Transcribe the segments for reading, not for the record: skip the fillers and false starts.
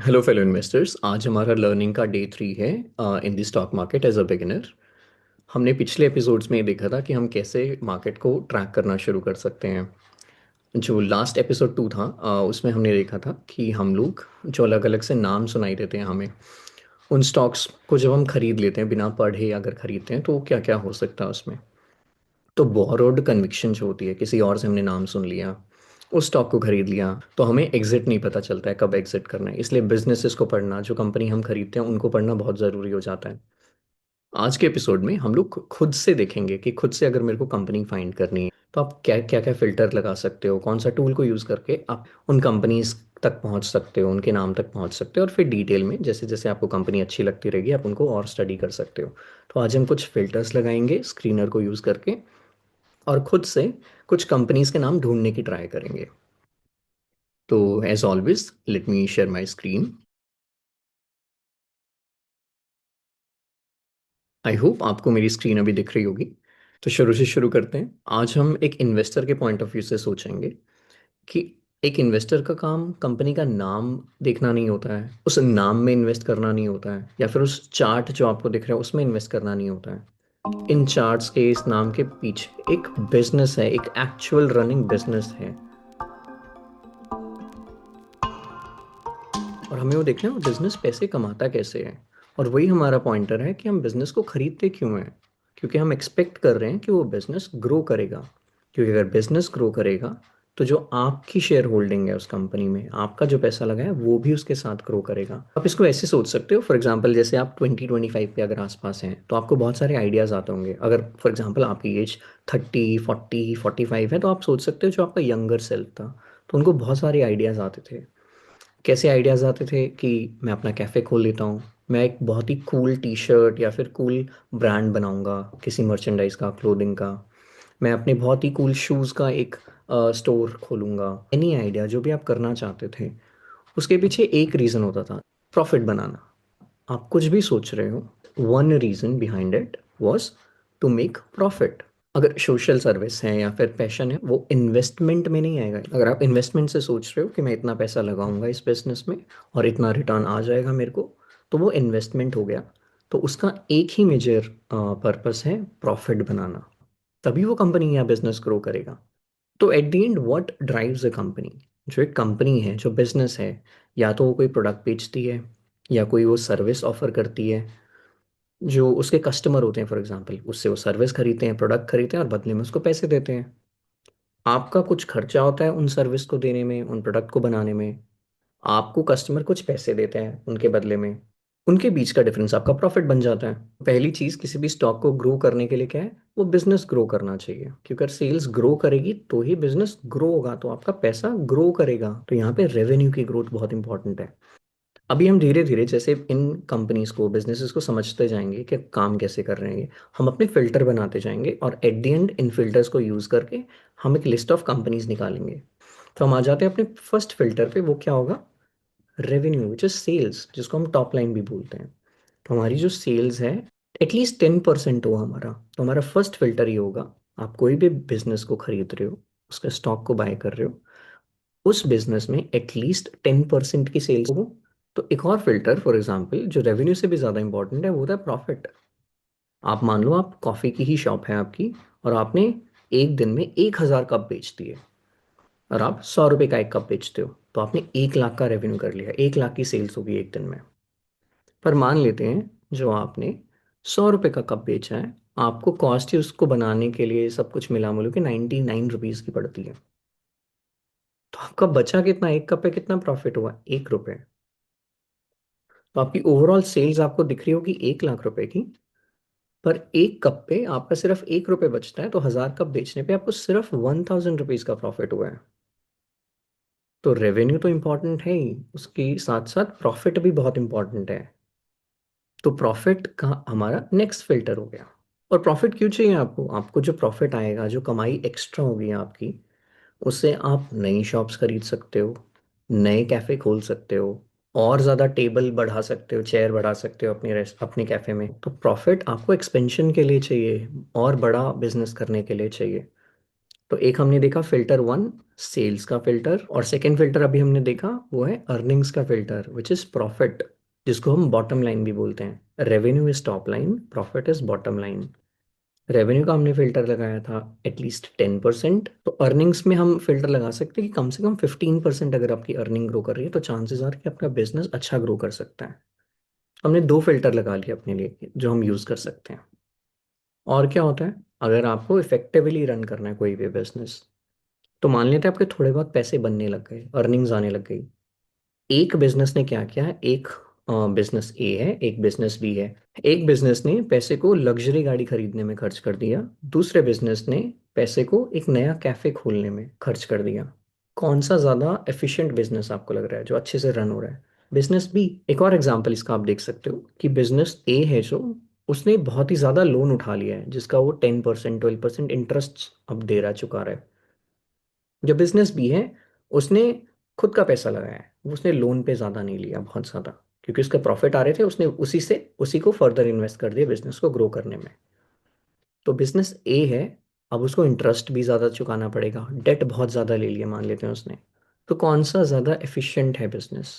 Hello fellow investors. आज हमारा learning का डे 3 है in the stock market as a beginner. हमने पिछले एपिसोड्स में ये देखा था कि हम कैसे मार्केट को ट्रैक करना शुरू कर सकते हैं। जो लास्ट एपिसोड 2 था, उसमें हमने देखा था कि हम लोग जो अलग अलग से नाम सुनाई देते हैं हमें, उन स्टॉक्स को जब हम खरीद लेते हैं बिना पढ़े अगर खरीदते हैं तो क्या क्या हो सकता है उसमें। तो बोरोड कन्विक्शन जो होती है, किसी और से हमने नाम सुन लिया, उस स्टॉक को खरीद लिया, तो हमें एग्जिट नहीं पता चलता है कब एग्जिट करना है। इसलिए बिजनेसेस को पढ़ना, जो कंपनी हम खरीदते हैं उनको पढ़ना बहुत ज़रूरी हो जाता है। आज के एपिसोड में हम लोग खुद से देखेंगे कि खुद से अगर मेरे को कंपनी फाइंड करनी है तो आप क्या क्या क्या फिल्टर लगा सकते हो, कौन सा टूल को यूज़ करके आप उन कंपनीज तक पहुंच सकते हो, उनके नाम तक पहुंच सकते हो, और फिर डिटेल में जैसे जैसे आपको कंपनी अच्छी लगती रहेगी आप उनको और स्टडी कर सकते हो। तो आज हम कुछ फिल्टर्स लगाएंगे स्क्रीनर को यूज़ करके, और खुद से कुछ कंपनीज के नाम ढूंढने की ट्राई करेंगे। तो as always let me share my screen. I hope आपको मेरी स्क्रीन अभी दिख रही होगी। तो शुरू से शुरू करते हैं। आज हम एक इन्वेस्टर के पॉइंट ऑफ व्यू से सोचेंगे कि एक इन्वेस्टर का काम कंपनी का नाम देखना नहीं होता है, उस नाम में इन्वेस्ट करना नहीं होता है, या फिर उस चार्ट जो आपको दिख रहा है उसमें इन्वेस्ट करना नहीं होता है। इन चार्ट्स के, इस नाम के पीछे एक बिजनेस है, एक एक्चुअल रनिंग बिजनेस है, और हमें वो देखना है वो बिजनेस पैसे कमाता कैसे है। और वही हमारा पॉइंटर है कि हम बिजनेस को खरीदते क्यों हैं। क्योंकि हम एक्सपेक्ट कर रहे हैं कि वो बिजनेस ग्रो करेगा। क्योंकि अगर बिजनेस ग्रो करेगा तो जो आपकी शेयर होल्डिंग है उस कंपनी में, आपका जो पैसा लगा है वो भी उसके साथ ग्रो करेगा। आप इसको ऐसे सोच सकते हो, फॉर एग्जांपल जैसे आप 20-25 पे अगर आसपास हैं तो आपको बहुत सारे आइडियाज़ आते होंगे। अगर फॉर एग्जांपल आपकी एज 30, 40, 45 है तो आप सोच सकते हो जो आपका यंगर सेल्फ था तो उनको बहुत सारे आइडियाज़ आते थे। कैसे आइडियाज़ आते थे कि मैं अपना कैफ़े खोल लेता हूँ, मैं एक बहुत ही कूल टी शर्ट या फिर कूल ब्रांड बनाऊंगा किसी मर्चेंडाइज का, क्लोथिंग का। मैं अपने बहुत ही कूल शूज़ का एक स्टोर खोलूंगा। एनी आइडिया जो भी आप करना चाहते थे, उसके पीछे एक रीज़न होता था, प्रॉफिट बनाना। आप कुछ भी सोच रहे हो, one reason behind it was to make profit. अगर सोशल सर्विस है या फिर पैशन है, वो इन्वेस्टमेंट में नहीं आएगा। अगर आप इन्वेस्टमेंट से सोच रहे हो कि मैं इतना पैसा लगाऊंगा इस बिजनेस में और इतना रिटर्न आ जाएगा मेरे को, तो वो इन्वेस्टमेंट हो गया। तो उसका एक ही मेजर पर्पस है, प्रॉफिट बनाना। तभी वो कंपनी या बिजनेस ग्रो करेगा। तो at the end what drives a company, जो एक कंपनी है, जो बिजनेस है, या तो वो कोई प्रोडक्ट बेचती है या कोई वो सर्विस ऑफर करती है। जो उसके कस्टमर होते हैं फॉर एग्जांपल, उससे वो सर्विस खरीदते हैं, प्रोडक्ट खरीदते हैं और बदले में उसको पैसे देते हैं। आपका कुछ खर्चा होता है उन सर्विस को देने में, उन प्रोडक्ट को बनाने में। आपको कस्टमर कुछ पैसे देते हैं उनके बदले में। उनके बीच का डिफरेंस आपका प्रॉफिट बन जाता है। पहली चीज किसी भी स्टॉक को ग्रो करने के लिए क्या है, वो बिजनेस ग्रो करना चाहिए। क्योंकि अगर सेल्स ग्रो करेगी तो ही बिजनेस ग्रो होगा, तो आपका पैसा ग्रो करेगा। तो यहाँ पे रेवेन्यू की ग्रोथ बहुत इंपॉर्टेंट है। अभी हम धीरे धीरे जैसे इन कंपनीज को, बिजनेसेस को समझते जाएंगे कि काम कैसे कर रहे हैं ये, हम अपने फिल्टर बनाते जाएंगे, और at the and in filters को यूज करके हम एक लिस्ट ऑफ कंपनीज निकालेंगे। तो हम आ जाते हैं अपने फर्स्ट फिल्टर पे, वो क्या होगा, रेवेन्यू विच इज सेल्स, जिसको हम टॉप लाइन भी बोलते हैं। तो हमारी जो सेल्स है एटलीस्ट 10% हो हमारा। तो हमारा फर्स्ट फिल्टर ये होगा, आप कोई भी बिजनेस को खरीद रहे हो, उसका स्टॉक को बाय कर रहे हो, उस बिजनेस में एटलीस्ट 10% की सेल्स हो। तो एक और फिल्टर फॉर एग्जांपल जो रेवेन्यू से भी ज़्यादा इंपॉर्टेंट है, वो होता है प्रॉफिट। आप मान लो आप कॉफ़ी की ही शॉप है आपकी, और आपने एक दिन में 1,000 कप बेच दिए, और आप 100 रुपये का एक कप बेचते हो, तो आपने 1 लाख का रेवेन्यू कर लिया, 1 लाख की सेल्स होगी एक दिन में। पर मान लेते हैं जो आपने 100 रुपये का कप बेचा है, आपको कॉस्ट ही उसको बनाने के लिए सब कुछ मिला मिलो के 99 रुपीज़ की पड़ती है। तो आपका बचा कितना, एक कप पे कितना प्रॉफिट हुआ, 1 रुपये। तो आपकी ओवरऑल सेल्स आपको दिख रही होगी 1 लाख रुपए की, पर एक कप पे आपका सिर्फ 1 रुपये बचता है, तो 1,000 कप बेचने पे आपको सिर्फ 1,000 रुपीज का प्रॉफिट हुआ है। तो रेवेन्यू तो इंपॉर्टेंट है ही, उसके साथ साथ प्रॉफिट भी बहुत इंपॉर्टेंट है। तो प्रॉफिट का हमारा नेक्स्ट फिल्टर हो गया। और प्रॉफिट क्यों चाहिए आपको, आपको जो प्रॉफिट आएगा, जो कमाई एक्स्ट्रा होगी आपकी, उससे आप नई शॉप्स खरीद सकते हो, नए कैफ़े खोल सकते हो, और ज़्यादा टेबल बढ़ा सकते हो, चेयर बढ़ा सकते हो अपने रेस्ट अपने कैफ़े में। तो प्रॉफिट आपको एक्सपेंशन के लिए चाहिए, और बड़ा बिजनेस करने के लिए चाहिए। तो एक हमने देखा फिल्टर वन, सेल्स का फिल्टर, और सेकंड फिल्टर अभी हमने देखा वो है अर्निंग्स का फिल्टर, विच इज प्रॉफिट, जिसको हम बॉटम लाइन भी बोलते हैं। Revenue is top line, profit is bottom line. Revenue का हमने फिल्टर लगाया था एटलीस्ट 10%, तो अर्निंग्स में हम फिल्टर लगा सकते हैं कि कम से कम 15% अगर आपकी अर्निंग ग्रो कर रही है तो चांसेस आर कि आपका बिजनेस अच्छा ग्रो कर सकता है। हमने दो फिल्टर लगा लिए अपने लिए जो हम यूज कर सकते हैं। और क्या होता है, अगर आपको इफेक्टिवली रन करना है कोई भी बिजनेस, तो मान लेते हैं आपके थोड़े बहुत पैसे बनने लग गए, अर्निंग्स आने लग गई। एक बिजनेस ने क्या किया है, एक बिजनेस ए है, एक बिजनेस बी है। एक बिजनेस ने पैसे को लग्जरी गाड़ी खरीदने में खर्च कर दिया, दूसरे बिजनेस ने पैसे को एक नया कैफे खोलने में खर्च कर दिया। कौन सा ज्यादा एफिशिएंट बिजनेस आपको लग रहा है जो अच्छे से रन हो रहा है? Business B. एक और एग्जांपल इसका आप देख सकते हो कि बिजनेस ए है जो, उसने बहुत ही ज्यादा लोन उठा लिया है जिसका वो 10% 12% इंटरेस्ट अब दे रहा, चुका रहा है। जो बिजनेस बी है, उसने खुद का पैसा लगाया है, उसने लोन पे ज्यादा नहीं लिया, बहुत ज्यादा, क्योंकि उसके प्रॉफिट आ रहे थे, उसने उसी को फर्दर इन्वेस्ट कर दिया बिजनेस को ग्रो करने में। तो बिजनेस ए है, अब उसको इंटरेस्ट भी ज्यादा चुकाना पड़ेगा, डेट बहुत ज्यादा ले लिया मान लेते हैं उसने। तो कौन सा ज्यादा एफिशिएंट है बिजनेस?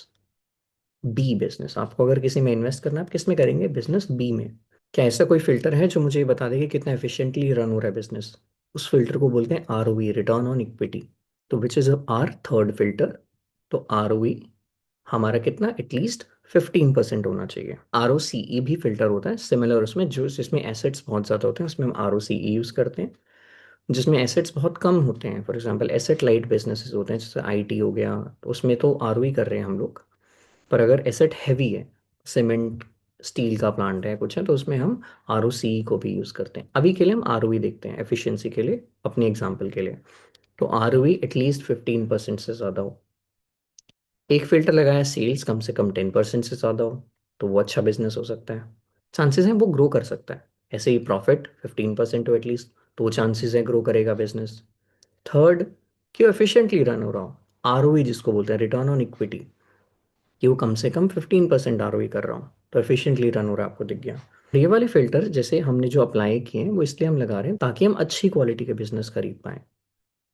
B business. आपको अगर किसी में इन्वेस्ट करना है, आप किस में करेंगे? बिजनेस बी में। क्या ऐसा कोई फिल्टर है जो मुझे ये बता देगा कितना एफिशिएंटली रन हो रहा है बिजनेस? उस फिल्टर को बोलते हैं आरओई, रिटर्न ऑन इक्विटी। तो which is our third filter. तो आरओई हमारा कितना, एटलीस्ट 15% होना चाहिए। आरओसीई भी फिल्टर होता है सिमिलर, उसमें जो जिसमें एसेट्स बहुत ज़्यादा होते हैं उसमें हम आरओसीई यूज़ करते हैं। जिसमें एसेट्स बहुत कम होते हैं, for example asset light businesses होते हैं जैसे आईटी हो गया, तो उसमें तो आरओई कर रहे हैं हम लोग। पर अगर एसेट हैवी है, सीमेंट स्टील का प्लांट है कुछ है, तो उसमें हम आरओसीई को भी यूज़ करते हैं। अभी के लिए हम आरओई देखते हैं एफिशिएंसी के लिए, अपने एग्जाम्पल के लिए। तो आरओई एटलीस्ट 15% से ज़्यादा हो। एक फिल्टर लगाया सेल्स कम से कम 10% से ज़्यादा हो, तो वो अच्छा बिजनेस हो सकता है, चांसेस हैं वो ग्रो कर सकता है। ऐसे ही प्रॉफिट 15% हो एटलीस्ट, तो चांसेस है ग्रो करेगा बिजनेस। थर्ड, कि वो एफिशिएंटली रन हो रहा हो, आरओई जिसको बोलते हैं रिटर्न ऑन इक्विटी, कि वो कम से कम 15% आरओई कर रहा हूँ, तो एफिशिएंटली रन हो रहा है, आपको दिख गया। ये वाले फिल्टर जैसे हमने जो अप्लाई किए हैं वो इसलिए हम लगा रहे हैं ताकि हम अच्छी क्वालिटी के बिजनेस खरीद पाएं।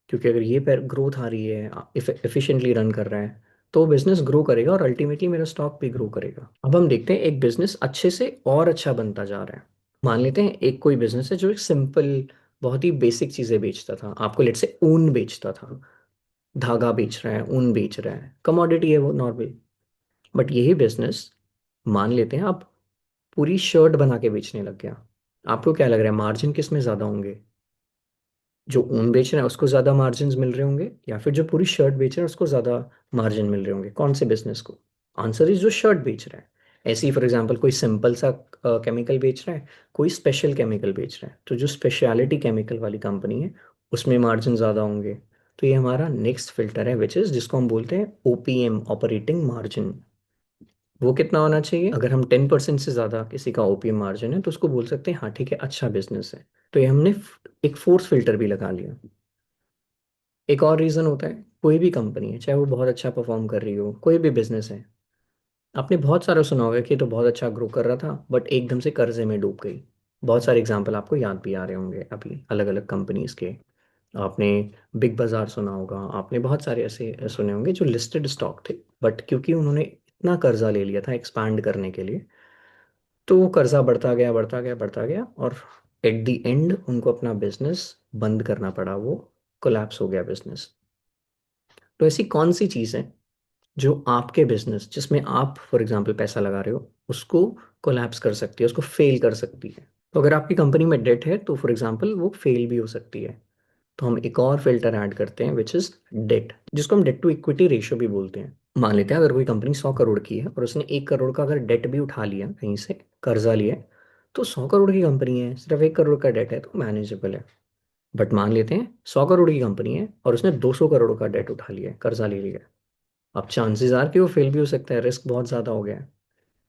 क्योंकि अगर ये पर ग्रोथ आ रही है, एफिशिएंटली रन कर रहा है, तो बिजनेस ग्रो करेगा और अल्टीमेटली मेरा स्टॉक भी ग्रो करेगा। अब हम देखते हैं एक बिजनेस अच्छे से और अच्छा बनता जा रहा है। मान लेते हैं एक कोई बिजनेस है जो एक सिंपल, बहुत ही बेसिक चीजें बेचता था, आपको लेट से ऊन बेचता था, धागा बेच रहा है, ऊन बेच रहा है, कमोडिटी है वो नॉर्मल। बट यही बिजनेस, मान लेते हैं आप पूरी शर्ट बना के बेचने लग गया। आपको क्या लग रहा है मार्जिन किस में ज्यादा होंगे? जो ऊन बेच रहे हैं उसको ज्यादा मार्जिन मिल रहे होंगे, या फिर जो पूरी शर्ट बेच रहे हैं उसको ज्यादा मार्जिन मिल रहे होंगे? कौन से बिजनेस को? आंसर इज जो शर्ट बेच रहा है। ऐसे ही फॉर एग्जांपल कोई सिंपल सा केमिकल बेच रहा है, कोई स्पेशल केमिकल बेच रहा है, तो जो स्पेशलिटी केमिकल वाली कंपनी है उसमें मार्जिन ज़्यादा होंगे। तो ये हमारा नेक्स्ट फिल्टर है विच इज़, जिसको हम बोलते हैं ओपीएम, ऑपरेटिंग मार्जिन। वो कितना होना चाहिए? अगर हम 10% से ज़्यादा किसी का ओपीएम मार्जिन है तो उसको बोल सकते हैं हाँ ठीक है, अच्छा बिजनेस है। तो ये हमने एक फोर्थ फिल्टर भी लगा लिया। एक और रीज़न होता है, कोई भी कंपनी है चाहे वो बहुत अच्छा परफॉर्म कर रही हो, कोई भी बिजनेस है, आपने बहुत सारा सुना होगा कि ये तो बहुत अच्छा ग्रो कर रहा था बट एकदम से कर्जे में डूब गई। बहुत सारे एग्जांपल आपको याद भी आ रहे होंगे अभी अलग अलग कंपनीज के। आपने बिग बाजार सुना होगा, आपने बहुत सारे ऐसे सुने होंगे जो लिस्टेड स्टॉक थे, बट क्योंकि उन्होंने इतना कर्जा ले लिया था एक्सपांड करने के लिए, तो वो कर्जा बढ़ता गया बढ़ता गया बढ़ता गया, और एट द एंड उनको अपना बिजनेस बंद करना पड़ा, वो कोलैप्स हो गया बिजनेस। तो ऐसी कौन सी चीज़ है जो आपके बिजनेस जिसमें आप फॉर एग्जांपल पैसा लगा रहे हो उसको कोलैप्स कर सकती है, उसको फेल कर सकती है? तो अगर आपकी कंपनी में डेट है तो फॉर एग्जांपल वो फेल भी हो सकती है। तो हम एक और फिल्टर ऐड करते हैं विच इज डेट, जिसको हम डेट टू इक्विटी रेशियो भी बोलते हैं। मान लेते हैं अगर कोई कंपनी 100 करोड़ की है और उसने 1 करोड़ का अगर डेट भी उठा लिया कहीं से, कर्जा लिया है, तो 100 करोड़ की कंपनी है, सिर्फ 1 करोड़ का डेट है तो मैनेजेबल है। बट मान लेते हैं 100 करोड़ की कंपनी है और उसने 200 करोड़ का डेट उठा लिया है, कर्जा ले लिया है, अब चांसेस आर कि वो फेल भी हो सकता है, रिस्क बहुत ज़्यादा हो गया है।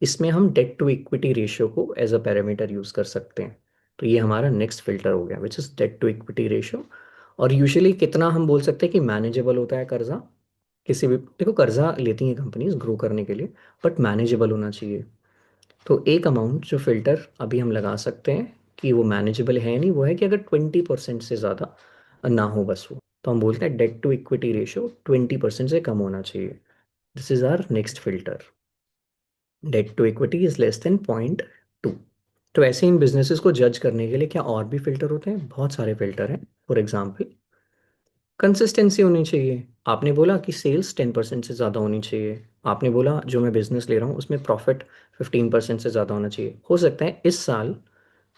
इसमें हम डेट टू इक्विटी रेशियो को एज अ पैरामीटर यूज़ कर सकते हैं। तो ये हमारा नेक्स्ट फिल्टर हो गया which is debt to equity ratio. और यूजुअली कितना हम बोल सकते हैं कि मैनेजेबल होता है कर्जा? किसी भी, देखो कर्जा लेती हैं कंपनीज ग्रो करने के लिए, बट मैनेजेबल होना चाहिए। तो एक अमाउंट जो फिल्टर अभी हम लगा सकते हैं कि वो मैनेजेबल है नहीं, वो है कि अगर 20% से ज़्यादा ना हो बस वो, तो हम बोलते हैं डेट टू इक्विटी रेशियो 20% से कम होना चाहिए। This is our next filter. Debt to equity is less than 0.2। तो ऐसे इन बिजनेसेस को जज करने के लिए क्या और भी फिल्टर होते हैं? बहुत सारे फिल्टर हैं। फॉर एग्जाम्पल, कंसिस्टेंसी होनी चाहिए। आपने बोला कि सेल्स 10% से ज़्यादा होनी चाहिए। आपने बोला जो मैं बिजनेस ले रहा हूँ उसमें प्रॉफिट 15% से ज़्यादा होना चाहिए। हो सकता है इस साल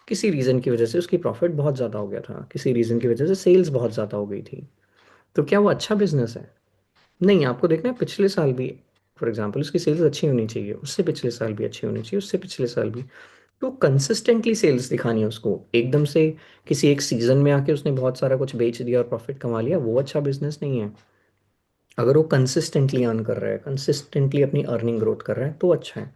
किसी रीज़न की वजह से उसकी प्रॉफिट बहुत ज़्यादा हो गया था, किसी रीज़न की वजह से सेल्स बहुत ज़्यादा हो गई थी। तो क्या वो अच्छा बिजनेस है? नहीं, आपको देखना है पिछले साल भी। फॉर एग्जाम्पल, उसकी सेल्स अच्छी होनी चाहिए, उससे पिछले साल भी अच्छी होनी चाहिए, उससे पिछले साल भी। तो कंसिस्टेंटली सेल्स दिखानी है उसको। एकदम से किसी एक सीजन में आके उसने बहुत सारा कुछ बेच दिया और प्रॉफिट कमा लिया, वो अच्छा बिजनेस नहीं है। अगर वो कंसिस्टेंटली अर्न कर रहा है, कंसिस्टेंटली अपनी अर्निंग ग्रोथ कर रहा है, तो अच्छा है।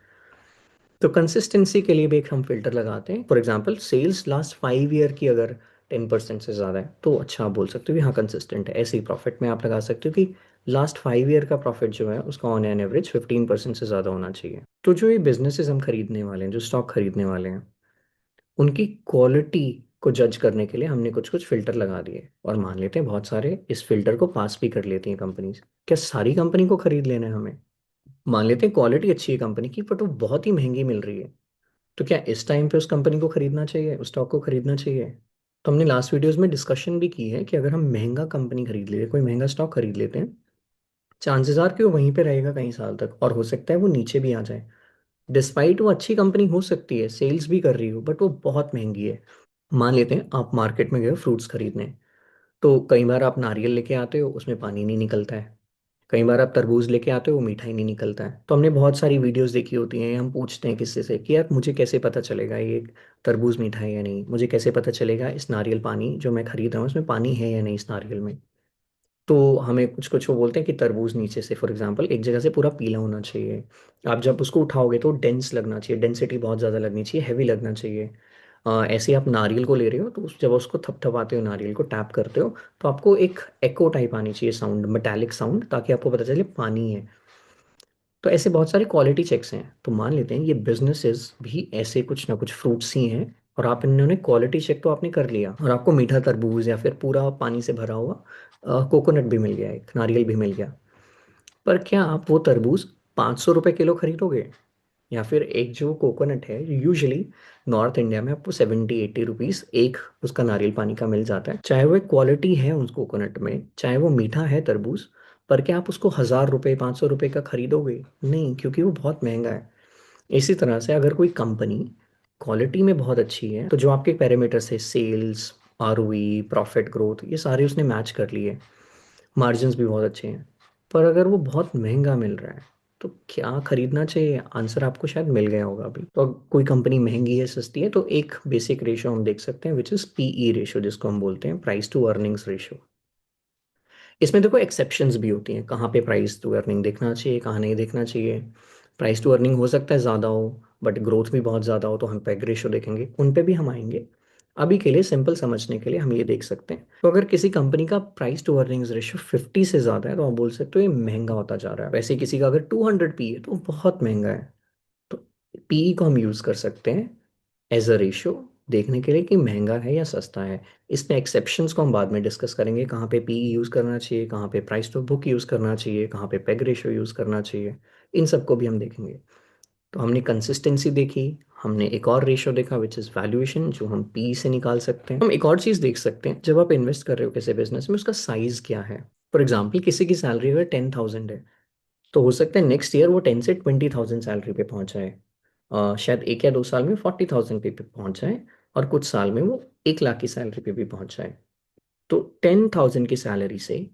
तो कंसिस्टेंसी के लिए भी एक हम फिल्टर लगाते हैं। For example, sales last 5 year की अगर 10% से ज़्यादा है तो अच्छा, आप बोल सकते हो कि हाँ कंसिस्टेंट है। ऐसे ही प्रॉफिट में आप लगा सकते हो कि लास्ट 5 ईयर का प्रॉफिट जो है उसका ऑन एन एवरेज 15% से ज़्यादा होना चाहिए। तो जो ये बिजनेसेस हम खरीदने वाले हैं, जो स्टॉक खरीदने वाले हैं, उनकी क्वालिटी को जज करने के लिए हमने कुछ कुछ फिल्टर लगा दिए, और मान लेते हैं बहुत सारे इस फिल्टर को पास भी कर लेती हैं कंपनीज। क्या सारी कंपनी को खरीद लेना है हमें? मान लेते हैं क्वालिटी अच्छी है कंपनी की, बट वो बहुत ही महंगी मिल रही है। तो क्या इस टाइम पे उस कंपनी को खरीदना चाहिए, उस स्टॉक को खरीदना चाहिए? तो हमने लास्ट वीडियोस में डिस्कशन भी की है कि अगर हम महंगा कंपनी खरीद लेते, कोई महंगा स्टॉक खरीद लेते हैं, चांसेस आर कि वो वहीं पे रहेगा कई साल तक, और हो सकता है वो नीचे भी आ जाए। डिस्पाइट वो अच्छी कंपनी हो सकती है, सेल्स भी कर रही हो, बट वो बहुत महंगी है। मान लेते हैं आप मार्केट में गए फ्रूट्स खरीदने, तो कई बार आप नारियल लेके आते हो, उसमें पानी नहीं निकलता है। कई बार आप तरबूज लेके आते हो, वो मीठा ही नहीं निकलता है। तो हमने बहुत सारी वीडियोस देखी होती हैं, हम पूछते हैं किसी से कि यार मुझे कैसे पता चलेगा ये तरबूज मीठा है या नहीं, मुझे कैसे पता चलेगा इस नारियल पानी जो मैं खरीद रहा हूँ इसमें पानी है या नहीं इस नारियल में। तो हमें कुछ कुछ वो बोलते हैं कि तरबूज नीचे से, फॉर एग्जांपल, एक जगह से पूरा पीला होना चाहिए। आप जब उसको उठाओगे तो डेंस लगना चाहिए, डेंसिटी बहुत ज़्यादा लगनी चाहिए, हैवी लगना चाहिए। ऐसे ही आप नारियल को ले रहे हो तो जब उसको थपथपाते हो, नारियल को टैप करते हो, तो आपको एक एको टाइप आनी चाहिए साउंड, मेटालिक साउंड, ताकि आपको पता चले पानी है। तो ऐसे बहुत सारे क्वालिटी चेक्स हैं। तो मान लेते हैं ये बिजनेसेस भी ऐसे कुछ ना कुछ फ्रूट्स ही हैं, और आप इन्होंने क्वालिटी चेक तो आपने कर लिया, और आपको मीठा तरबूज या फिर पूरा पानी से भरा हुआ कोकोनट भी मिल गया, एक नारियल भी मिल गया। पर क्या आप वो तरबूज 500 रुपये किलो खरीदोगे? या फिर एक जो कोकोनट है, यूजुअली नॉर्थ इंडिया में आपको 70-80 रुपीज़ एक उसका नारियल पानी का मिल जाता है, चाहे वो क्वालिटी है उस कोकोनट में, चाहे वो मीठा है तरबूज। पर क्या आप उसको 1000 रुपये 500 रुपये का खरीदोगे? नहीं, क्योंकि वो बहुत महंगा है। इसी तरह से अगर कोई कंपनी क्वालिटी में बहुत अच्छी है, तो जो आपके पैरामीटर्स है, सेल्स, आरओई, प्रॉफिट ग्रोथ, ये सारे उसने मैच कर लिए, मार्जिन्स भी बहुत अच्छे हैं। पर अगर वो बहुत महंगा मिल रहा है, तो क्या खरीदना चाहिए? आंसर आपको शायद मिल गया होगा अभी। तो अगर कोई कंपनी महंगी है, सस्ती है, तो एक बेसिक रेशियो हम देख सकते हैं, विच इज़ पीई रेशियो, जिसको हम बोलते हैं प्राइस टू अर्निंग्स रेशियो। इसमें देखो एक्सेप्शंस भी होती हैं, कहाँ पे प्राइस टू अर्निंग देखना चाहिए, कहाँ नहीं देखना चाहिए। प्राइस टू अर्निंग हो सकता है ज़्यादा हो, बट ग्रोथ भी बहुत ज़्यादा हो, तो हम पेग रेशियो देखेंगे, उन पे भी हम आएंगे। अभी के लिए सिंपल समझने के लिए हम ये देख सकते हैं। तो अगर किसी कंपनी का प्राइस टू अर्निंग्स रेशियो 50 से ज़्यादा है, तो आप बोल सकते हो ये महंगा होता जा रहा है। वैसे किसी का अगर 200 पी है तो वो बहुत महंगा है। तो पीई को हम यूज़ कर सकते हैं एज अ रेशियो देखने के लिए कि महंगा है या सस्ता है। इसमें एक्सेप्शंस को हम बाद में डिस्कस करेंगे, कहाँ पे पीई यूज़ करना चाहिए, कहाँ पे प्राइस टू बुक यूज़ करना चाहिए, कहाँ पे पेग रेशियो यूज़ करना चाहिए। इन सबको भी हम देखेंगे। तो हमने कंसिस्टेंसी देखी, हमने एक और रेशियो देखा विच इज़ वैल्यूएशन, जो हम पी से निकाल सकते हैं। हम एक और चीज़ देख सकते हैं, जब आप इन्वेस्ट कर रहे हो किसी बिजनेस में, उसका साइज़ क्या है। फॉर एग्जाम्पल, किसी की सैलरी अगर 10,000 है, तो हो सकता है नेक्स्ट ईयर वो 10 से 20,000 सैलरी पे पहुंच जाए। शायद 1 या 2 साल में 40,000 पे पहुंच जाए, और कुछ साल में वो 1 लाख की सैलरी पे भी पहुंच जाए। तो 10,000 की सैलरी से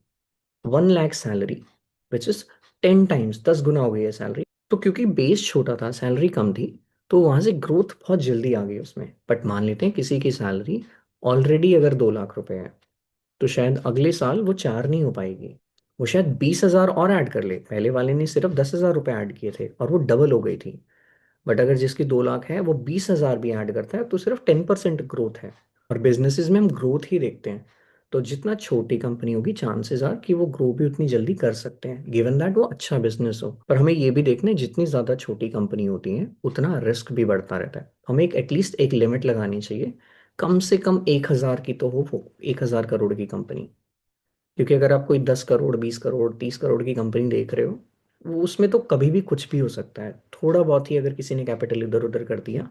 1 lakh salary, which is 10 times, 10 गुना हो गई है सैलरी। तो क्योंकि बेस छोटा था, सैलरी कम थी, तो वहां से ग्रोथ बहुत जल्दी आ गई उसमें। बट मान लेते हैं किसी की सैलरी ऑलरेडी अगर 2 लाख रुपए है, तो शायद अगले साल वो 4 नहीं हो पाएगी। वो शायद 20,000 और ऐड कर ले, पहले वाले ने सिर्फ 10,000 रुपये ऐड किए थे और वो डबल हो गई थी। बट अगर जिसकी 2 लाख है वो 20,000 भी ऐड करता है, तो सिर्फ 10% ग्रोथ है। और बिजनेसेस में हम ग्रोथ ही देखते हैं। तो जितना छोटी कंपनी होगी, चांसेस आर कि वो ग्रो भी उतनी जल्दी कर सकते हैं, गिवन दैट वो अच्छा बिजनेस हो। पर हमें ये भी देखना है, जितनी ज़्यादा छोटी कंपनी होती है उतना रिस्क भी बढ़ता रहता है। हमें एक एटलीस्ट एक लिमिट लगानी चाहिए कम से कम 1,000 की तो हो, वो 1,000 करोड़ की कंपनी। क्योंकि अगर आप कोई 10 करोड़, 20 करोड़, 30 करोड़ की कंपनी देख रहे हो, वो उसमें तो कभी भी कुछ भी हो सकता है। थोड़ा बहुत ही अगर किसी ने कैपिटल इधर उधर कर दिया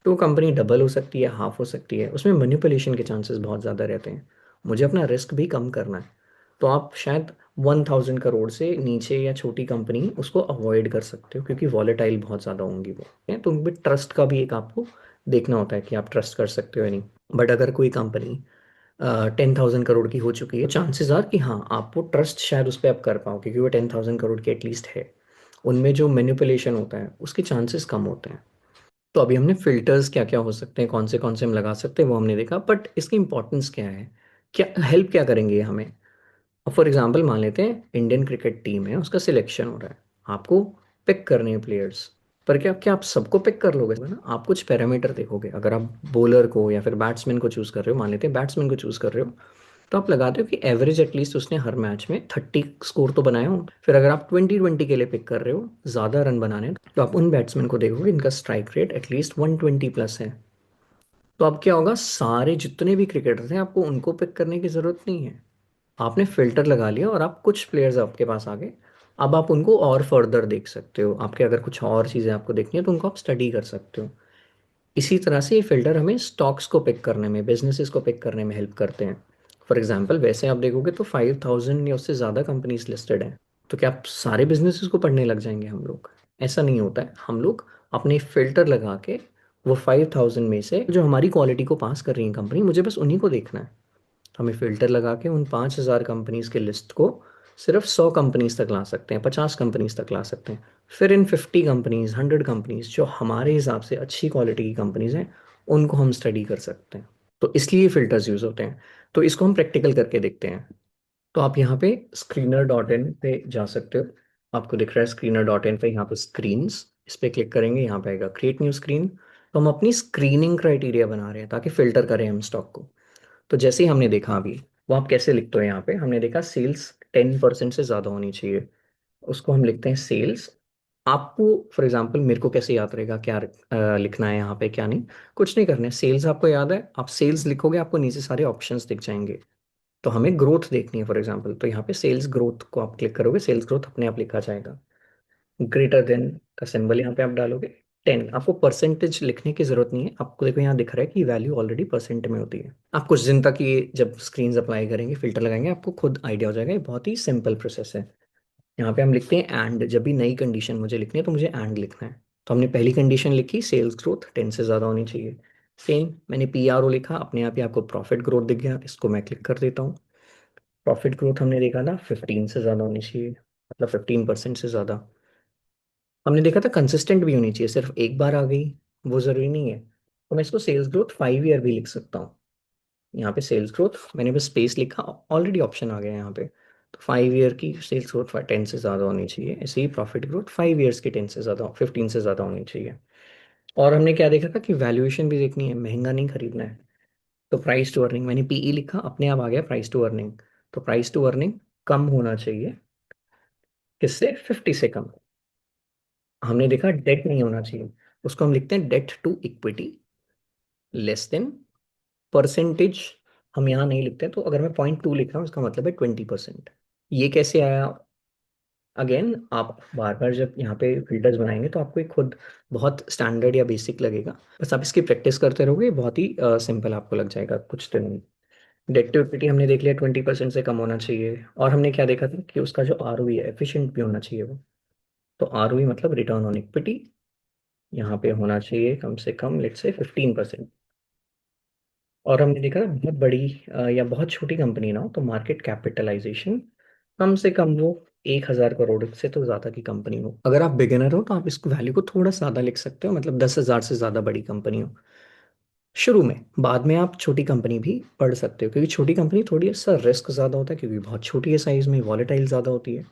तो वो कंपनी डबल हो सकती है, हाफ हो सकती है, उसमें मैनिपुलेशन के चांसेस बहुत ज़्यादा रहते हैं। मुझे अपना रिस्क भी कम करना है, तो आप शायद 1,000 करोड़ से नीचे या छोटी कंपनी उसको अवॉइड कर सकते हो, क्योंकि वॉलेटाइल बहुत ज़्यादा होंगी वो है। तो उनमें ट्रस्ट का भी एक आपको देखना होता है कि आप ट्रस्ट कर सकते हो या नहीं। बट अगर कोई कंपनी 10,000 करोड़ की हो चुकी है, चांसेस आर कि हाँ, आप वो ट्रस्ट शायद उस पर आप कर पाओ, क्योंकि वो 10,000 करोड़ की एटलीस्ट है। उनमें जो मैनिपुलेशन होता है उसके चांसेस कम होते हैं। तो अभी हमने फिल्टर्स क्या क्या हो सकते हैं, कौन से हम लगा सकते हैं, वो हमने देखा। बट इसकी इंपॉर्टेंस क्या है, क्या हेल्प क्या करेंगे ये हमें। अब फॉर एग्जांपल मान लेते हैं इंडियन क्रिकेट टीम है, उसका सिलेक्शन हो रहा है, आपको पिक करने हैं प्लेयर्स। पर क्या क्या आप सबको पिक कर लोगे ना, आप कुछ पैरामीटर देखोगे। अगर आप बॉलर को या फिर बैट्समैन को चूज कर रहे हो, मान लेते हैं बैट्समैन को चूज कर रहे हो, तो आप लगाते हो कि एवरेज एटलीस्ट उसने हर मैच में 30 स्कोर तो बनाया हो। फिर अगर आप 20-20 के लिए पिक कर रहे हो, ज़्यादा रन बनाने हैं, तो आप उन बैट्समैन को देखोगे इनका स्ट्राइक रेट एटलीस्ट 120 प्लस है। तो अब क्या होगा, सारे जितने भी क्रिकेटर्स हैं आपको उनको पिक करने की ज़रूरत नहीं है। आपने फिल्टर लगा लिया और आप कुछ प्लेयर्स आपके पास आ गए। अब आप उनको और फर्दर देख सकते हो, आपके अगर कुछ और चीज़ें आपको देखनी है तो उनको आप स्टडी कर सकते हो। इसी तरह से ये फिल्टर हमें स्टॉक्स को पिक करने में, बिजनेसेस को पिक करने में हेल्प करते हैं। फॉर एग्जांपल वैसे आप देखोगे तो 5,000 या उससे ज़्यादा कंपनीज लिस्टेड हैं। तो क्या आप सारे बिजनेसेस को पढ़ने लग जाएंगे हम लोग? ऐसा नहीं होता है। हम लोग अपने फिल्टर लगा के वो 5,000 में से जो हमारी क्वालिटी को पास कर रही है कंपनी, मुझे बस उन्हीं को देखना है। हमें फिल्टर लगा के उन 5,000 कंपनीज के लिस्ट को सिर्फ 100 कंपनीज तक ला सकते हैं, 50 कंपनीज तक ला सकते हैं। फिर इन 50 कंपनीज, 100 कंपनीज जो हमारे हिसाब से अच्छी क्वालिटी की कंपनीज हैं, उनको हम स्टडी कर सकते हैं। तो इसलिए फिल्टर्स यूज होते हैं। तो इसको हम प्रैक्टिकल करके देखते हैं। तो आप यहाँ पे screener.in पे जा सकते हो। आपको दिख रहा है screener.in पे, यहाँ पे स्क्रीन्स, इस पे क्लिक करेंगे, यहाँ पे आएगा क्रिएट न्यू स्क्रीन। तो हम अपनी स्क्रीनिंग क्राइटेरिया बना रहे हैं ताकि फिल्टर करें हम स्टॉक को। तो जैसे ही हमने देखा अभी, वो आप कैसे लिखते हो, यहाँ पे हमने देखा सेल्स 10% से ज़्यादा होनी चाहिए, उसको हम लिखते हैं सेल्स। आपको फॉर एग्जांपल, मेरे को कैसे याद रहेगा क्या लिखना है यहाँ पे क्या नहीं, कुछ नहीं करना है। सेल्स आपको याद है, आप सेल्स लिखोगे आपको नीचे सारे ऑप्शंस दिख जाएंगे। तो हमें ग्रोथ देखनी है फॉर एग्जांपल, तो यहाँ पे सेल्स ग्रोथ को आप क्लिक करोगे, सेल्स ग्रोथ अपने आप लिखा जाएगा। ग्रेटर देन का सिंबल यहाँ पे आप डालोगे। 10, आपको परसेंटेज लिखने की जरूरत नहीं है। आपको देखो यहाँ दिख रहा है कि वैल्यू ऑलरेडी परसेंट में होती है। आप कुछ दिन तक ये जब स्क्रीन अप्लाई करेंगे, फिल्टर लगाएंगे, आपको खुद आइडिया हो जाएगा। ये बहुत ही सिंपल प्रोसेस है। यहाँ पे हम लिखते हैं एंड, जब भी नई कंडीशन मुझे लिखनी है तो मुझे एंड लिखना है। तो हमने पहली कंडीशन लिखी, सेल्स ग्रोथ 10 से ज़्यादा होनी चाहिए। सेम मैंने PRO लिखा, अपने आप ही आपको प्रॉफिट ग्रोथ दिख गया, इसको मैं क्लिक कर देता हूँ। प्रॉफिट ग्रोथ हमने देखा था 15 से ज़्यादा होनी चाहिए, मतलब 15% से ज़्यादा। हमने देखा था कंसिस्टेंट भी होनी चाहिए, सिर्फ एक बार आ गई वो ज़रूरी नहीं है। तो मैं इसको सेल्स ग्रोथ 5 ईयर भी लिख सकता हूँ। यहाँ पे सेल्स ग्रोथ मैंने बस स्पेस लिखा, ऑलरेडी ऑप्शन आ गया यहाँ पे। तो 5 ईयर की सेल्स ग्रोथ 10 से ज़्यादा होनी चाहिए। ऐसे ही प्रॉफिट ग्रोथ 5 ईयर्स की 10 से ज़्यादा, 15 से ज़्यादा होनी चाहिए। और हमने क्या देखा था कि वैल्यूएशन भी देखनी है, महंगा नहीं खरीदना है। तो प्राइस टू अर्निंग मैंने PE लिखा, अपने आप आ गया प्राइस टू अर्निंग। तो प्राइस टू अर्निंग कम होना चाहिए, किससे, 50 से कम। हमने देखा डेट नहीं होना चाहिए, उसको हम लिखते हैं debt to equity less than percentage. हम यहाँ नहीं लिखते, तो अगर मैं 0.2 लिख रहा हूँ इसका मतलब है 20%। ये कैसे आया, अगेन आप बार बार जब यहाँ पे फिल्टर्स बनाएंगे तो आपको एक खुद बहुत स्टैंडर्ड या बेसिक लगेगा। बस आप इसकी प्रैक्टिस करते रहोगे, बहुत ही सिंपल आपको लग जाएगा कुछ दिन में। डेट टू इक्विटी हमने देख लिया 20% से कम होना चाहिए। और हमने क्या देखा था कि उसका जो ROE है एफिशिएंट भी होना चाहिए वो। तो ROE मतलब रिटर्न ऑन इक्विटी, यहाँ पे होना चाहिए कम से कम लेट्स से 15%। और हमने देखा बहुत बड़ी या बहुत छोटी कंपनी ना हो तो मार्केट कैपिटलाइजेशन कम से कम वो 1,000 करोड़ से तो ज़्यादा की कंपनी हो। अगर आप बिगिनर हो तो आप इसको वैल्यू को थोड़ा ज़्यादा लिख सकते हो, मतलब 10,000 से ज़्यादा बड़ी कंपनी हो शुरू में। बाद में आप छोटी कंपनी भी पढ़ सकते हो, क्योंकि छोटी कंपनी थोड़ी सा रिस्क ज़्यादा होता है, क्योंकि बहुत छोटी है साइज़ में, वॉलेटाइल ज़्यादा होती है।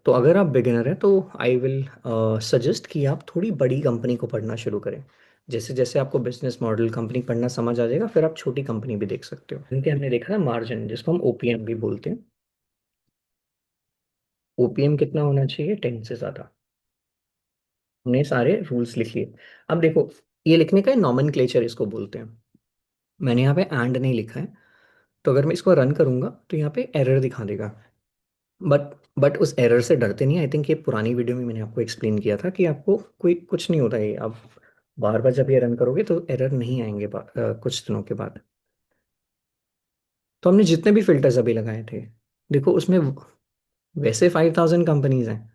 तो अगर आप बिगिनर हैं तो आई विल सजेस्ट कि आप थोड़ी बड़ी कंपनी को पढ़ना शुरू करें। जैसे जैसे आपको बिजनेस मॉडल कंपनी पढ़ना समझ आ जाएगा, फिर आप छोटी कंपनी भी देख सकते हो। इनके हमने देखा है मार्जिन, जिसको हम OPM भी बोलते हैं। OPM कितना होना चाहिए, 10 से ज़्यादा। हमने सारे रूल्स लिख लिए। अब देखो, ये लिखने का नॉमेनक्लेचर इसको बोलते हैं। मैंने यहाँ पे एंड नहीं लिखा है, तो अगर मैं इसको रन करूंगा तो यहाँ पे एरर दिखा देगा। बट बट उस एरर से डरते नहीं। आई थिंक ये पुरानी वीडियो में मैंने आपको एक्सप्लेन किया था कि आपको कोई कुछ नहीं होता है। आप बार बार जब ये रन करोगे तो एरर नहीं आएंगे कुछ दिनों के बाद। तो हमने जितने भी फिल्टर्स अभी लगाए थे, देखो उसमें वैसे 5,000 कंपनीज हैं,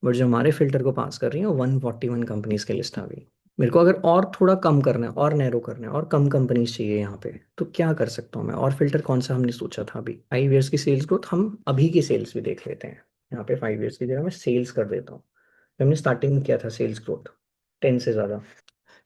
बट जो हमारे फिल्टर को पास कर रही है वो 141 कंपनीज की लिस्ट आ गई। मेरे को अगर और थोड़ा कम करना है और नैरो करना है और कम कंपनीज चाहिए यहाँ पे, तो क्या कर सकता हूँ मैं? और फिल्टर कौन सा हमने सोचा था अभी? 5 ईयर्स की सेल्स ग्रोथ, हम अभी की सेल्स भी देख लेते हैं। यहाँ पे 5 ईयर्स की जगह मैं सेल्स कर देता हूँ। तो हमने स्टार्टिंग में किया था सेल्स ग्रोथ 10 से ज़्यादा,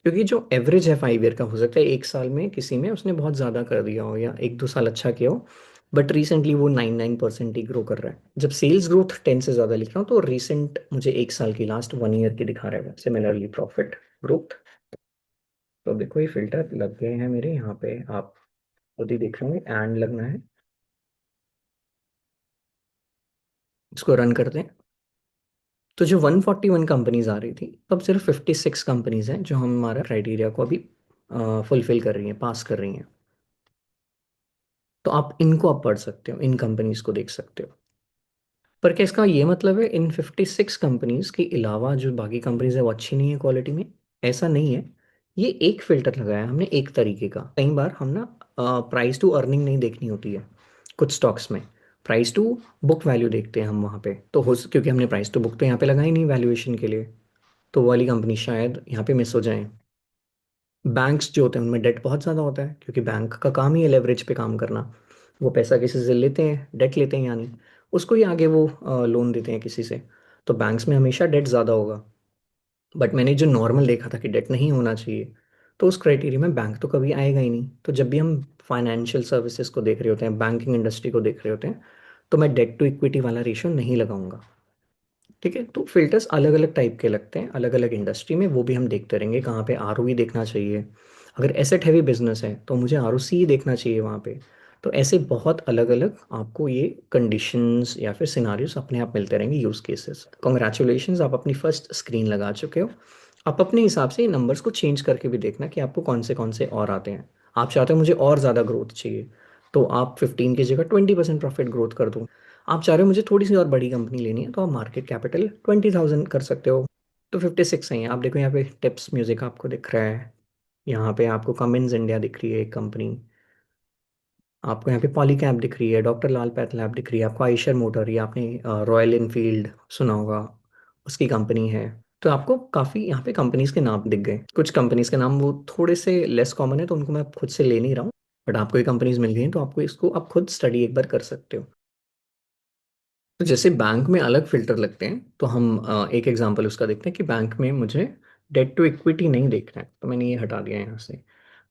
क्योंकि जो एवरेज है 5 ईयर का, हो सकता है एक साल में किसी में उसने बहुत ज़्यादा कर दिया हो या एक दो साल अच्छा किया हो, बट रिसेंटली वो 99% ही ग्रो कर रहा है। जब सेल्स ग्रोथ 10 से ज़्यादा लिख रहा हूँ तो रिसेंट मुझे एक साल की, लास्ट 1 ईयर की दिखा रहा है। सिमिलरली प्रॉफिट ग्रोथ, तो देखो ये फिल्टर लग गए हैं मेरे यहाँ पे, आप खुद ही देख रहे होंगे। एंड लगना है, इसको रन करते हैं। तो जो 141 कंपनीज आ रही थी, तो अब सिर्फ 56 कंपनीज हैं जो हम हमारा क्राइटेरिया को अभी फुलफिल कर रही हैं, पास कर रही हैं। तो आप इनको आप पढ़ सकते हो, इन कंपनीज को देख सकते हो। पर क्या इसका ये मतलब है इन 56 कंपनीज के अलावा जो बाकी कंपनीज है वो अच्छी नहीं है क्वालिटी में? ऐसा नहीं है। ये एक फिल्टर लगाया हमने एक तरीके का। कई बार हम ना प्राइस टू अर्निंग नहीं देखनी होती है कुछ स्टॉक्स में, प्राइस टू बुक वैल्यू देखते हैं हम वहाँ पे। तो हो क्योंकि हमने प्राइस टू बुक तो यहाँ पे लगाई नहीं वैल्यूएशन के लिए, तो वो वाली कंपनी शायद यहाँ पे मिस हो जाए। बैंक्स जो होते हैं उनमें डेट बहुत ज़्यादा होता है, क्योंकि बैंक का काम ही है लेवरेज पे काम करना। वो पैसा किसी से लेते हैं, डेट लेते हैं यानी, उसको ही आगे वो लोन देते हैं किसी से। तो बैंक्स में हमेशा डेट ज़्यादा होगा। बट मैंने जो नॉर्मल देखा था कि डेट नहीं होना चाहिए, तो उस क्राइटेरिया में बैंक तो कभी आएगा ही नहीं। तो जब भी हम फाइनेंशियल सर्विसेज को देख रहे होते हैं, बैंकिंग इंडस्ट्री को देख रहे होते हैं, तो मैं डेट टू इक्विटी वाला रेशियो नहीं लगाऊंगा। ठीक है, तो फिल्टर्स अलग अलग टाइप के लगते हैं अलग अलग इंडस्ट्री में, वो भी हम देखते रहेंगे। कहाँ पे आरओई देखना चाहिए, अगर एसेट हैवी बिजनेस है तो मुझे आरओसी देखना चाहिए वहाँ पे। तो ऐसे बहुत अलग अलग आपको ये कंडीशंस या फिर सिनारियोस अपने आप मिलते रहेंगे, यूज केसेस। कॉन्ग्रेचुलेशन, आप अपनी फर्स्ट स्क्रीन लगा चुके हो। आप अपने हिसाब से नंबर्स को चेंज करके भी देखना कि आपको कौन से और आते हैं। आप चाहते हो मुझे और ज़्यादा ग्रोथ चाहिए, तो आप 15 की जगह 20% प्रॉफिट ग्रोथ कर दो। आप चाह रहे हो मुझे थोड़ी सी और बड़ी कंपनी लेनी है, तो आप मार्केट कैपिटल 20,000 कर सकते हो। तो 56 है। आप देखो यहाँ पे टिप्स म्यूजिक आपको दिख रहा है, यहाँ पे आपको कमिंस इंडिया दिख रही है एक कंपनी, आपको यहाँ पे पॉलीकैब दिख रही है, डॉक्टर लाल पैथ लैब दिख रही है, आपको आयशर मोटर, या आपने रॉयल इनफील्ड सुना होगा, उसकी कंपनी है। तो आपको काफ़ी यहाँ पे कंपनीज के नाम दिख गए। कुछ कंपनीज के नाम वो थोड़े से लेस कॉमन है, तो उनको मैं खुद से ले नहीं रहा हूँ, बट आपको ये कंपनीज मिल गई हैं, तो आपको इसको आप खुद स्टडी एक बार कर सकते हो। तो जैसे बैंक में अलग फिल्टर लगते हैं, तो हम एक एग्जांपल उसका देखते हैं कि बैंक में मुझे डेट टू इक्विटी नहीं देखना है, तो मैंने ये हटा दिया है यहाँ से।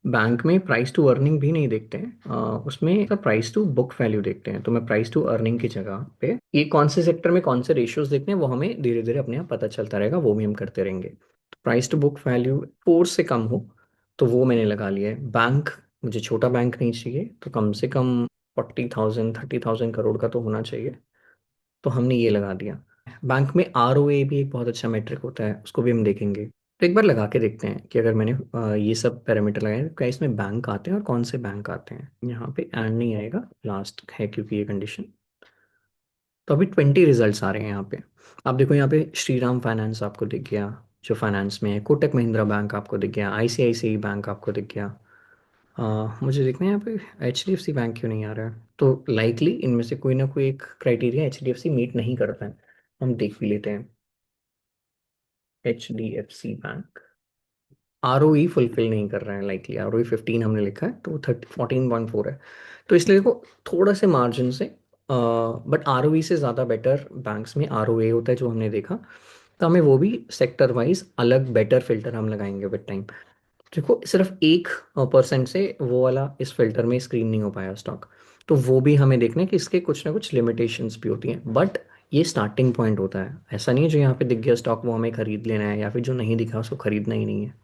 बैंक में प्राइस टू अर्निंग भी नहीं देखते हैं, उसमें प्राइस टू बुक वैल्यू देखते हैं। तो मैं प्राइस टू अर्निंग की जगह पे ये कौन से सेक्टर में कौन से रेशियोज देखते हैं वो हमें धीरे धीरे अपने आप पता चलता रहेगा, वो भी हम करते रहेंगे। तो प्राइस टू बुक वैल्यू 4 से कम हो, तो वो मैंने लगा लिया है। बैंक, मुझे छोटा बैंक नहीं चाहिए, तो कम से कम 40,000 30,000 करोड़ का तो होना चाहिए, तो हमने ये लगा दिया। बैंक में आरओए भी एक बहुत अच्छा मेट्रिक होता है, उसको भी हम देखेंगे। तो एक बार लगा के देखते हैं कि अगर मैंने ये सब पैरामीटर लगाए तो क्या इसमें बैंक आते हैं और कौन से बैंक आते हैं। यहाँ पे एंड नहीं आएगा, लास्ट है क्योंकि ये कंडीशन। तो अभी 20 रिजल्ट्स आ रहे हैं यहाँ पे। आप देखो यहाँ पे श्रीराम फाइनेंस आपको दिख गया, जो फाइनेंस में है। कोटक महिंद्रा बैंक आपको दिख गया, आईसीआईसीआई बैंक आपको दिख गया। मुझे देखना है यहाँ पे H D F C bank क्यों नहीं आ रहा है। तो लाइकली इनमें से कोई ना कोई एक criteria H D F C meet नहीं करता है, हम देख भी लेते हैं। H D F C bank R O E fulfil नहीं कर रहा है, लाइकली आर ओ ई 15 हमने लिखा है, तो 14.4 है। तो इसलिए देखो थोड़ा से मार्जिन से, बट आर ओ ई से ज़्यादा बेटर बैंक्स में आर ओ ए होता है जो हमने देखा। तो हमें वो भी सेक्टर वाइज अलग बेटर फिल्टर हम लगाएंगे विद टाइम। देखो सिर्फ 1% से वो वाला इस फिल्टर में स्क्रीन नहीं हो पाया स्टॉक, तो वो भी हमें देखना है कि इसके कुछ ना कुछ लिमिटेशंस भी होती हैं। बट ये स्टार्टिंग पॉइंट होता है, ऐसा नहीं है जो यहाँ पे दिख गया स्टॉक वो हमें खरीद लेना है, या फिर जो नहीं दिखा उसको खरीदना ही नहीं है।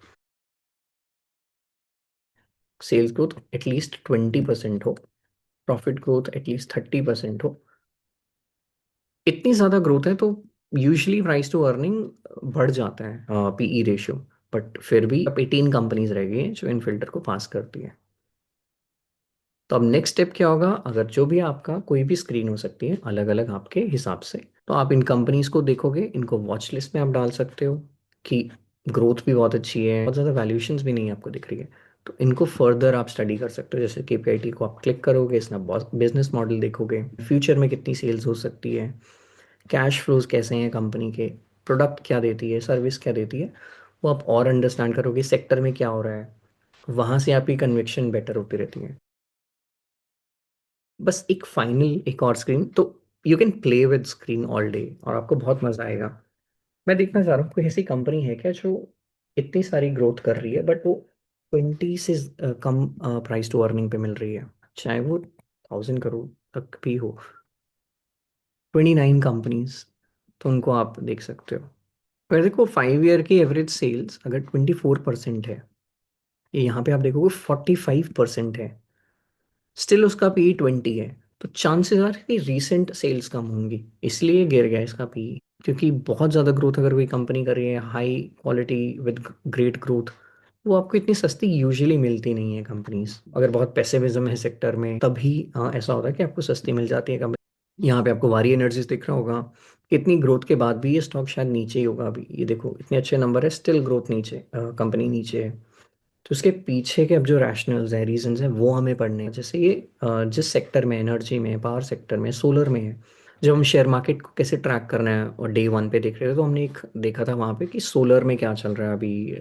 सेल्स ग्रोथ एटलीस्ट 20% हो, प्रॉफिट ग्रोथ एटलीस्ट 30% हो। इतनी ज़्यादा ग्रोथ है तो यूजुअली प्राइस टू अर्निंग बढ़ जाता है, पीई रेशियो। बट फिर भी अब 18 कंपनीज रह गई हैं जो इन फिल्टर को पास करती है। तो अब नेक्स्ट स्टेप क्या होगा, अगर जो भी आपका कोई भी स्क्रीन हो सकती है अलग अलग आपके हिसाब से, तो आप इन कंपनीज को देखोगे, इनको वॉच लिस्ट में आप डाल सकते हो कि ग्रोथ भी बहुत अच्छी है, बहुत ज़्यादा वैल्यूएशंस भी नहीं आपको दिख रही है, तो इनको फर्दर आप स्टडी कर सकते हो। जैसे केपीआईटी को आप क्लिक करोगे, इसमें बिजनेस मॉडल देखोगे, फ्यूचर में कितनी सेल्स हो सकती है, कैश फ्लोज कैसे हैं कंपनी के, प्रोडक्ट क्या देती है, सर्विस क्या देती है, वो आप और अंडरस्टैंड करोगे, सेक्टर में क्या हो रहा है, वहाँ से आपकी कन्विक्शन बेटर होती रहती है। बस एक फाइनल एक और स्क्रीन, तो you can play with screen all day और आपको बहुत मजा आएगा। मैं देखना चाह रहा हूँ कोई ऐसी कंपनी है क्या जो इतनी सारी ग्रोथ कर रही है बट वो 20 से कम प्राइस टू अर्निंग पे मिल रही है, चाहे वो 1000 करोड़ तक भी हो। 29 कंपनीज, तो उनको आप देख सकते हो। अगर देखो 5 ईयर की एवरेज सेल्स अगर 24% है, ये यहाँ पे आप देखोगे 45% है, स्टिल उसका पी 20 है, तो चांसेस आर कि रीसेंट सेल्स कम होंगी, इसलिए गिर गया इसका पी। क्योंकि बहुत ज़्यादा ग्रोथ अगर कोई कंपनी कर रही है, high quality with great growth, वो आपको इतनी सस्ती यूजुअली मिलती नहीं है कंपनीज। अगर बहुत पैसिविज्म है सेक्टर में तभी ऐसा होता है कि आपको सस्ती मिल जाती है कंपनी। यहाँ पे आपको वारी एनर्जीज दिख रहा होगा, इतनी ग्रोथ के बाद भी ये स्टॉक शायद नीचे ही होगा अभी, ये देखो इतने अच्छे नंबर है, स्टिल ग्रोथ नीचे, कंपनी नीचे है। तो इसके पीछे के अब जो रैशनल्स हैं, रीजंस हैं, वो हमें पढ़ने हैं। जैसे ये जिस सेक्टर में, एनर्जी में, पावर सेक्टर में, सोलर में है, जब हम शेयर मार्केट को कैसे ट्रैक करना है और डे वन पे देख रहे थे, तो हमने एक देखा था वहाँ पे कि सोलर में क्या चल रहा है अभी,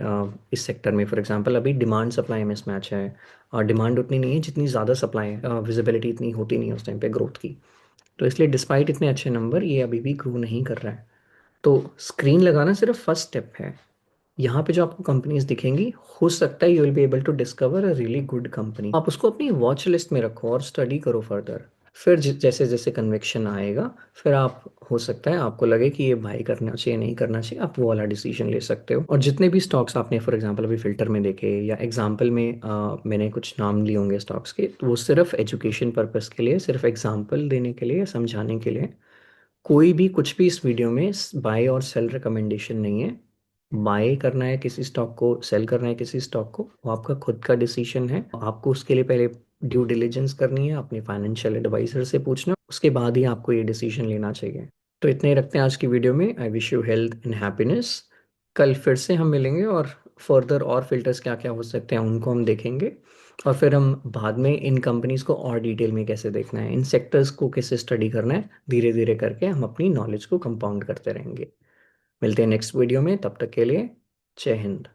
इस सेक्टर में फॉर एग्जांपल अभी डिमांड सप्लाई मिसमैच है, और डिमांड उतनी नहीं है जितनी ज़्यादा सप्लाई है, विजिबिलिटी इतनी होती नहीं है उस टाइम पे ग्रोथ की। तो इसलिए डिस्पाइट इतने अच्छे नंबर, ये अभी भी ग्रो नहीं कर रहा है। तो स्क्रीन लगाना सिर्फ फर्स्ट स्टेप है। यहाँ पे जो आपको कंपनीज दिखेंगी, हो सकता है you will be able to discover a really good company, आप उसको अपनी वॉच लिस्ट में रखो और स्टडी करो फर्दर। फिर जैसे जैसे कन्विक्शन आएगा, फिर आप, हो सकता है आपको लगे कि ये बाई करना चाहिए नहीं करना चाहिए, आप वो वाला डिसीजन ले सकते हो। और जितने भी स्टॉक्स आपने फॉर एग्जांपल अभी फिल्टर में देखे, या एग्जांपल में मैंने कुछ नाम लिए होंगे स्टॉक्स के, तो वो सिर्फ एजुकेशन पर्पस के लिए, सिर्फ एग्जांपल देने के लिए, समझाने के लिए। कोई भी कुछ भी इस वीडियो में बाय और सेल रिकमेंडेशन नहीं है। बाय करना है किसी स्टॉक को, सेल करना है किसी स्टॉक को, वो आपका खुद का डिसीजन है। आपको उसके लिए पहले ड्यू डिलिजेंस करनी है, अपने फाइनेंशियल एडवाइजर से पूछना, उसके बाद ही आपको ये डिसीजन लेना चाहिए। तो इतने ही रखते हैं आज की वीडियो में। I wish you health and happiness. कल फिर से हम मिलेंगे और फर्दर और फिल्टर्स क्या क्या हो सकते हैं उनको हम देखेंगे। और फिर हम बाद में इन कंपनीज को और डिटेल में कैसे देखना है, इन सेक्टर्स को कैसे स्टडी करना है, धीरे धीरे करके हम अपनी नॉलेज को कंपाउंड करते रहेंगे। मिलते हैं नेक्स्ट वीडियो में, तब तक के लिए जय हिंद।